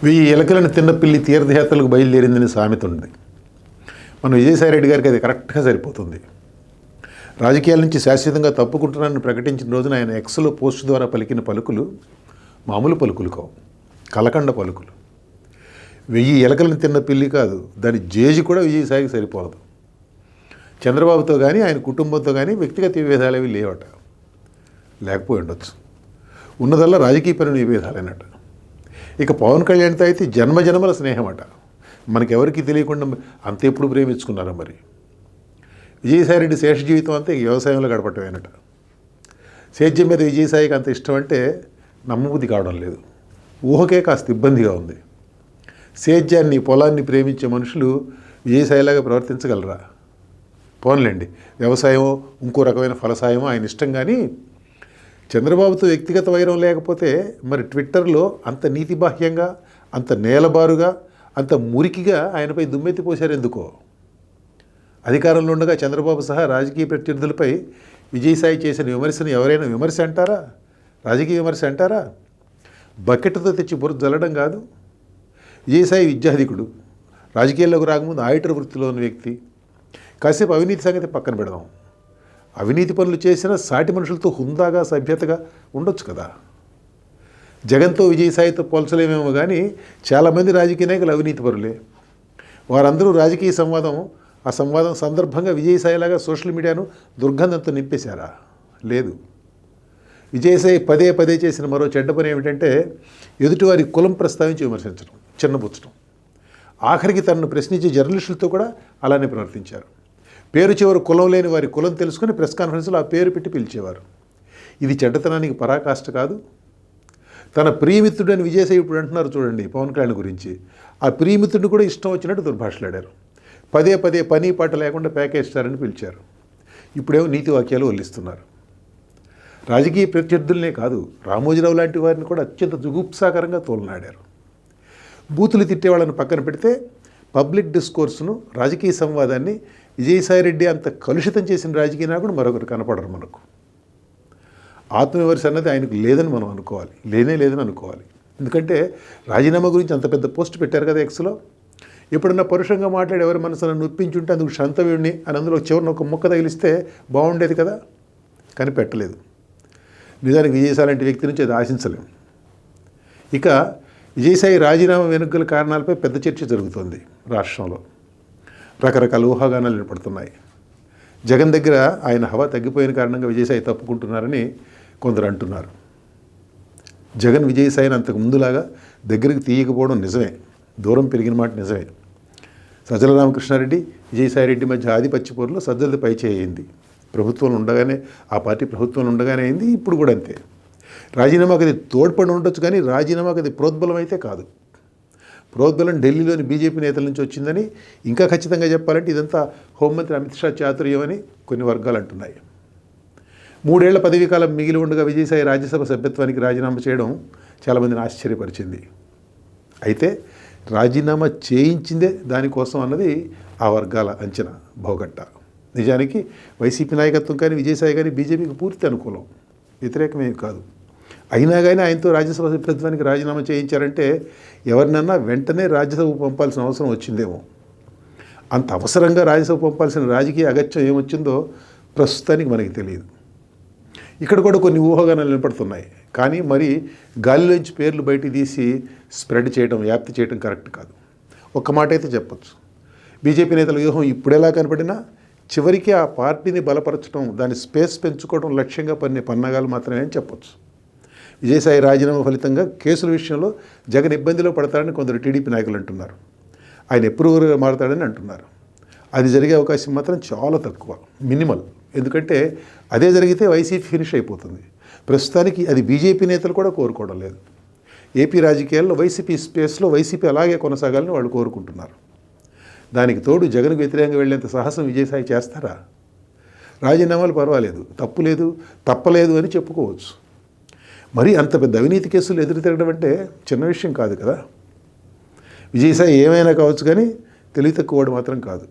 వెయ్యి ఎలకలను తిన్న పిల్లి తీర్థయాత్రలకు బయలుదేరిందని సామెత ఉంది. మన విజయసాయి రెడ్డి గారికి అది కరెక్ట్గా సరిపోతుంది. రాజకీయాల నుంచి శాశ్వతంగా తప్పుకుంటున్నానని ప్రకటించిన రోజున ఆయన ఎక్స్లో పోస్ట్ ద్వారా పలికిన పలుకులు మామూలు పలుకులు కావు, కలకండ పలుకులు. వెయ్యి ఎలకలను తిన్న పిల్లి కాదు, దాని జేజి కూడా విజయసాయికి సరిపోదు. చంద్రబాబుతో కానీ ఆయన కుటుంబంతో కానీ వ్యక్తిగత విభేదాలు అవి లేవట, లేకపోయి ఉండొచ్చు. ఉన్నదల్లా రాజకీయ పని విభేదాలన్నట్టు. ఇక పవన్ కళ్యాణ్తో అయితే జన్మజన్మల స్నేహం అట. మనకెవరికి తెలియకుండా అంత ఎప్పుడు ప్రేమించుకున్నారా మరి. విజయసాయిరెడ్డి శేష జీవితం అంతా వ్యవసాయంలో గడపటమేనట. సేద్యం మీద విజయసాయికి అంత ఇష్టం అంటే నమ్మబుద్ధి కావడం లేదు. ఊహకే కాస్త ఇబ్బందిగా ఉంది. సేద్యాన్ని పొలాన్ని ప్రేమించే మనుషులు విజయసాయిలాగా ప్రవర్తించగలరా? పోన్లేండి, వ్యవసాయమో ఇంకో రకమైన ఫలసాయమో ఆయన ఇష్టం. కానీ చంద్రబాబుతో వ్యక్తిగత వైరం లేకపోతే మరి ట్విట్టర్లో అంత నీతిబాహ్యంగా, అంత నేలబారుగా, అంత మురికిగా ఆయనపై దుమ్మెత్తి పోశారు ఎందుకో. అధికారంలో ఉండగా చంద్రబాబు సహా రాజకీయ ప్రత్యర్థులపై విజయసాయి చేసిన విమర్శను ఎవరైనా విమర్శ అంటారా? రాజకీయ విమర్శ అంటారా? బకెట్తో తెచ్చి బుర్ర జల్లడం కాదు. విజయసాయి విద్యాధికుడు, రాజకీయాల్లోకి రాకముందు ఆడిటర్ వృత్తిలో ఉన్న వ్యక్తి. కాసేపు అవినీతి సంగతి పక్కన పెడదాం. అవినీతి పనులు చేసిన సాటి మనుషులతో హుందాగా, సభ్యతగా ఉండొచ్చు కదా. జగన్తో విజయసాయితో పోల్చలేమేమో కానీ చాలామంది రాజకీయ నాయకులు అవినీతి పరులే. వారందరూ రాజకీయ ఆ సంవాదం సందర్భంగా విజయసాయిలాగా సోషల్ మీడియాను దుర్గంధంతో నింపేశారా? లేదు. విజయసాయి పదే పదే చేసిన మరో చెడ్డ పని ఏమిటంటే ఎదుటివారి కులం ప్రస్తావించి విమర్శించడం, చిన్నబుచ్చడం. ఆఖరికి తనను ప్రశ్నించే జర్నలిస్టులతో కూడా అలానే ప్రవర్తించారు. పేరు చివరి కులం లేని వారి కులం తెలుసుకుని ప్రెస్ కాన్ఫరెన్స్లో ఆ పేరు పెట్టి పిలిచేవారు. ఇది చెడ్డతనానికి పరాకాష్ట కాదు. తన ప్రియమిత్రుడు అని విజయసాయి ఇప్పుడు అంటున్నారు చూడండి పవన్ కళ్యాణ్ గురించి. ఆ ప్రియమిత్రుడిని కూడా ఇష్టం వచ్చినట్టు దుర్భాషలాడారు. పదే పదే పని పాట లేకుండా ప్యాకేజ్ ఇస్తారని పిలిచారు. ఇప్పుడేమో నీతి వాక్యాలు వల్లిస్తున్నారు. రాజకీయ ప్రత్యర్థులనే కాదు, రామోజీరావు లాంటి వారిని కూడా అత్యంత జుగుప్సాకరంగా తోలనాడారు. బూతులు తిట్టేవాళ్ళని పక్కన పెడితే పబ్లిక్ డిస్కోర్స్ను, రాజకీయ సంవాదాన్ని విజయసాయిరెడ్డి అంత కలుషితం చేసిన రాజకీయ నాయకుడు మరొకరు కనపడరు మనకు. ఆత్మవిమర్శ అన్నది ఆయనకు లేదని మనం అనుకోవాలి, లేదని అనుకోవాలి. ఎందుకంటే రాజీనామా గురించి అంత పెద్ద పోస్ట్ పెట్టారు కదా ఎక్స్లో. ఎప్పుడన్నా పరుషంగా మాట్లాడి ఎవరి మనసును నొప్పించుంటే అందుకు శాంతవ్యుడిని అని అందులో చివరిని ఒక ముక్క తగిలిస్తే బాగుండేది కదా, కానీ పెట్టలేదు. నిజానికి విజయసాయి లాంటి వ్యక్తి నుంచి అది ఆశించలేం. ఇక విజయసాయి రాజీనామా వెనుకల కారణాలపై పెద్ద చర్చ జరుగుతోంది రాష్ట్రంలో. రకరకాల ఊహాగానాలు ఏర్పడుతున్నాయి. జగన్ దగ్గర ఆయన హవా తగ్గిపోయిన కారణంగా విజయసాయి తప్పుకుంటున్నారని కొందరు అంటున్నారు. జగన్ విజయసాయిని అంతకు ముందులాగా దగ్గరికి తీయకపోవడం నిజమే, దూరం పెరిగిన మాట నిజమే. సజ్జల రామకృష్ణారెడ్డి, విజయసాయిరెడ్డి మధ్య ఆధిపత్య పోరులో సజ్జలది పై చేయింది. ప్రభుత్వంలో ఉండగానే, ఆ పార్టీ ప్రభుత్వంలో ఉండగానే అయింది. ఇప్పుడు కూడా అంతే. రాజీనామాకు అది తోడ్పడి ఉండొచ్చు కానీ రాజీనామాకు అది ప్రోద్బలం అయితే కాదు. ప్రోద్బలం ఢిల్లీలోని బీజేపీ నేతల నుంచి వచ్చిందని, ఇంకా ఖచ్చితంగా చెప్పాలంటే ఇదంతా హోంమంత్రి అమిత్ షా చాతుర్యమని కొన్ని వర్గాలు అంటున్నాయి. 3 ఏళ్ల పదవీకాలం మిగిలి ఉండగా విజయసాయి రాజ్యసభ సభ్యత్వానికి రాజీనామా చేయడం చాలామందిని ఆశ్చర్యపరిచింది. అయితే రాజీనామా చేయించిందే దానికోసం అన్నది ఆ వర్గాల అంచనా, భోగట్ట. నిజానికి వైసీపీ నాయకత్వం కానీ విజయసాయి కానీ బీజేపీకి పూర్తి అనుకూలం, వ్యతిరేకమేమి కాదు. అయినా కానీ ఆయనతో రాజ్యసభ సభ్యత్వానికి రాజీనామా చేయించారంటే ఎవరినన్నా వెంటనే రాజ్యసభ పంపాల్సిన అవసరం వచ్చిందేమో. అంత అవసరంగా రాజ్యసభ పంపాల్సిన రాజకీయ అగత్యం ఏమొచ్చిందో ప్రస్తుతానికి మనకి తెలియదు. ఇక్కడ కూడా కొన్ని ఊహాగానాలు నిలబడుతున్నాయి. కానీ మరి గాలిలోంచి పేర్లు బయటికి తీసి స్ప్రెడ్ చేయడం, వ్యాప్తి చేయడం కరెక్ట్ కాదు. ఒక్క మాట అయితే చెప్పచ్చు, బీజేపీ నేతల వ్యూహం ఇప్పుడెలా కనపడినా చివరికి ఆ పార్టీని బలపరచడం, దాని స్పేస్ పెంచుకోవడం లక్ష్యంగా పన్నే పన్నాగాలు మాత్రమే అని చెప్పొచ్చు. విజయసాయి రాజీనామా ఫలితంగా కేసుల విషయంలో జగన్ ఇబ్బందిలో పడతారని కొందరు టీడీపీ నాయకులు అంటున్నారు. ఆయన ఎప్రూవర్గా మారతాడని అంటున్నారు. అది జరిగే అవకాశం మాత్రం చాలా తక్కువ, మినిమల్. ఎందుకంటే అదే జరిగితే వైసీపీ ఫినిష్ అయిపోతుంది. ప్రస్తుతానికి అది బీజేపీ నేతలు కూడా కోరుకోవడం లేదు. ఏపీ రాజకీయాల్లో వైసీపీ స్పేస్లో వైసీపీ అలాగే కొనసాగాలని వాళ్ళు కోరుకుంటున్నారు. దానికి తోడు జగన్కు వ్యతిరేకంగా వెళ్ళేంత సాహసం విజయసాయి చేస్తారా? రాజీనామాలు పర్వాలేదు, తప్పలేదు అని చెప్పుకోవచ్చు. మరి అంత పెద్ద అవినీతి కేసులు ఎదురు తిరగడం అంటే చిన్న విషయం కాదు కదా. విజయసాయి ఏమైనా కావచ్చు కానీ తెలివి తక్కువవాడు మాత్రం కాదు.